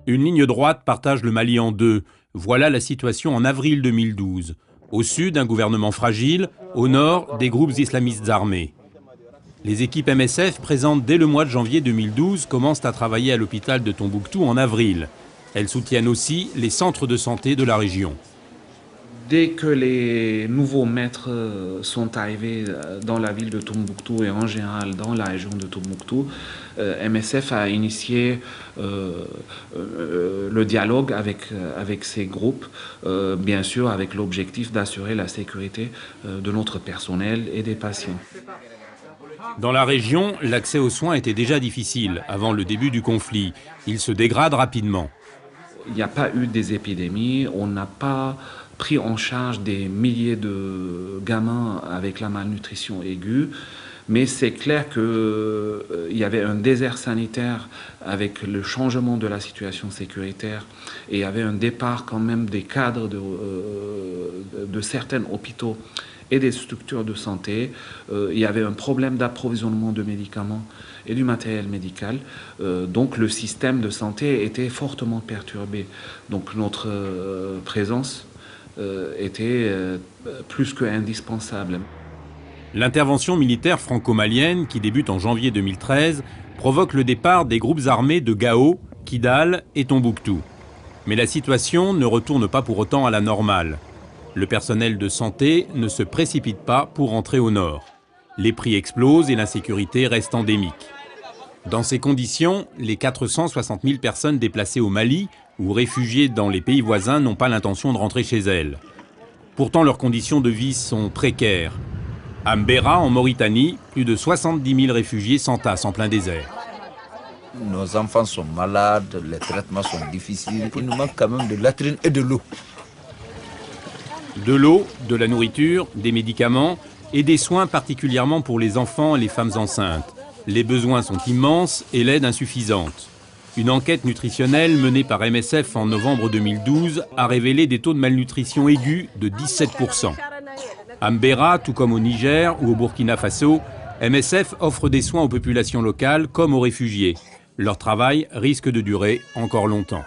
Une ligne droite partage le Mali en deux. Voilà la situation en avril 2012. Au sud, un gouvernement fragile. Au nord, des groupes islamistes armés. Les équipes MSF présentes dès le mois de janvier 2012 commencent à travailler à l'hôpital de Tombouctou en avril. Elles soutiennent aussi les centres de santé de la région. Dès que les nouveaux maîtres sont arrivés dans la ville de Tombouctou et en général dans la région de Tombouctou, MSF a initié le dialogue avec ces groupes, bien sûr avec l'objectif d'assurer la sécurité de notre personnel et des patients. Dans la région, l'accès aux soins était déjà difficile avant le début du conflit. Il se dégrade rapidement. Il n'y a pas eu des épidémies, on n'a pas pris en charge des milliers de gamins avec la malnutrition aiguë, mais c'est clair qu'il y avait un désert sanitaire avec le changement de la situation sécuritaire et il y avait un départ quand même des cadres de certains hôpitaux et des structures de santé. Il y avait un problème d'approvisionnement de médicaments et du matériel médical. Donc le système de santé était fortement perturbé. Donc notre présence était plus qu'indispensable. L'intervention militaire franco-malienne, qui débute en janvier 2013, provoque le départ des groupes armés de Gao, Kidal et Tombouctou. Mais la situation ne retourne pas pour autant à la normale. Le personnel de santé ne se précipite pas pour entrer au nord. Les prix explosent et l'insécurité reste endémique. Dans ces conditions, les 460 000 personnes déplacées au Mali ou réfugiées dans les pays voisins n'ont pas l'intention de rentrer chez elles. Pourtant, leurs conditions de vie sont précaires. À Mbera, en Mauritanie, plus de 70 000 réfugiés s'entassent en plein désert. Nos enfants sont malades, les traitements sont difficiles. Il nous manque quand même de latrines et de l'eau. De l'eau, de la nourriture, des médicaments et des soins particulièrement pour les enfants et les femmes enceintes. Les besoins sont immenses et l'aide insuffisante. Une enquête nutritionnelle menée par MSF en novembre 2012 a révélé des taux de malnutrition aigus de 17%. À Mbera, tout comme au Niger ou au Burkina Faso, MSF offre des soins aux populations locales comme aux réfugiés. Leur travail risque de durer encore longtemps.